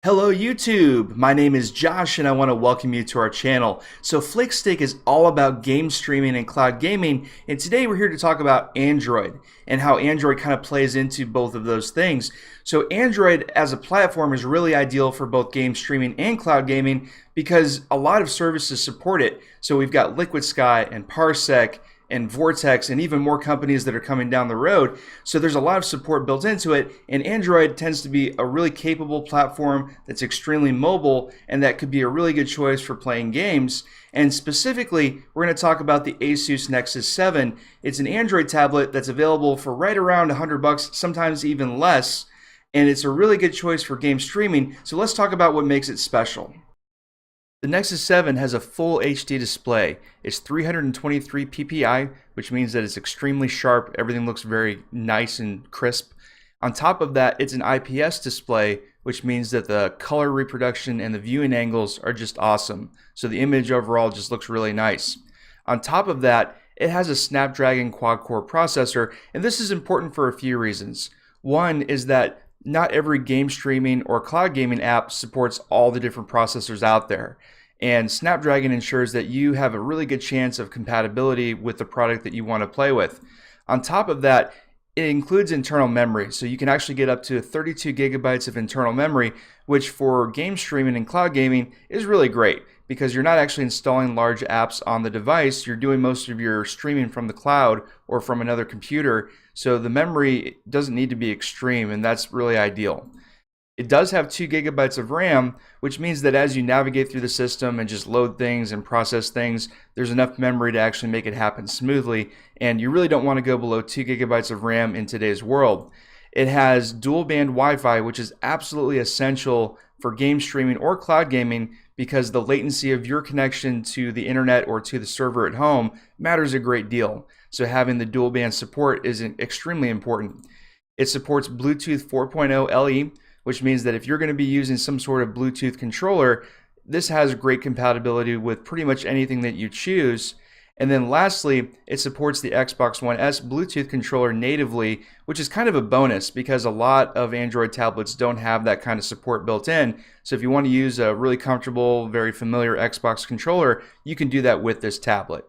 Hello YouTube, my name is Josh and I want to welcome you to our channel. So Flickstiq is all about game streaming and cloud gaming, and today we're here to talk about Android and how Android kind of plays into both of those things. So Android as a platform is really ideal for both game streaming and cloud gaming because a lot of services support it. So we've got Liquid Sky and Parsec and Vortex and even more companies that are coming down the road. So there's a lot of support built into it, and Android tends to be a really capable platform that's extremely mobile and that could be a really good choice for playing games. And specifically, we're going to talk about the Asus Nexus 7. It's an Android tablet that's available for right around $100, sometimes even less, and it's a really good choice for game streaming. So let's talk about what makes it special. The Nexus 7 has a full HD display. It's 323 ppi, which means that it's extremely sharp. Everything looks very nice and crisp. On top of that, it's an IPS display, which means that the color reproduction and the viewing angles are just awesome. So the image overall just looks really nice. On top of that, it has a Snapdragon quad-core processor, and this is important for a few reasons. One is that not every game streaming or cloud gaming app supports all the different processors out there. And Snapdragon ensures that you have a really good chance of compatibility with the product that you want to play with. On top of that, it includes internal memory. So you can actually get up to 32 gigabytes of internal memory, which for game streaming and cloud gaming is really great because you're not actually installing large apps on the device. You're doing most of your streaming from the cloud or from another computer. So the memory doesn't need to be extreme, and that's really ideal. It does have 2 gigabytes of RAM, which means that as you navigate through the system and just load things and process things, there's enough memory to actually make it happen smoothly, and you really don't want to go below 2 gigabytes of RAM in today's world. It has dual band Wi-Fi, which is absolutely essential for game streaming or cloud gaming because the latency of your connection to the internet or to the server at home matters a great deal. So having the dual band support is extremely important. It supports Bluetooth 4.0 LE, which means that if you're going to be using some sort of Bluetooth controller, this has great compatibility with pretty much anything that you choose. And then lastly, it supports the Xbox One S Bluetooth controller natively, which is kind of a bonus because a lot of Android tablets don't have that kind of support built in. So if you want to use a really comfortable, very familiar Xbox controller, you can do that with this tablet.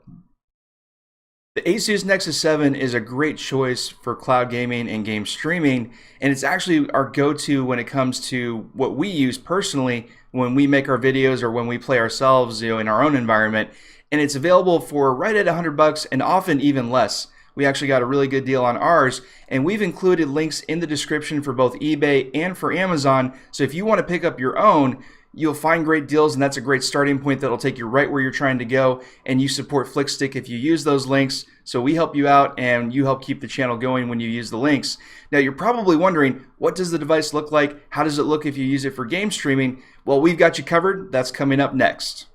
The Asus Nexus 7 is a great choice for cloud gaming and game streaming, and it's actually our go-to when it comes to what we use personally when we make our videos or when we play ourselves, in our own environment. And it's available for right at $100 and often even less. We actually got a really good deal on ours, and we've included links in the description for both eBay and for Amazon. So if you want to pick up your own, you'll find great deals, and that's a great starting point that'll take you right where you're trying to go. And you support Flickstiq if you use those links. So we help you out, and you help keep the channel going when you use the links. Now you're probably wondering, what does the device look like? How does it look if you use it for game streaming? Well, we've got you covered. That's coming up next.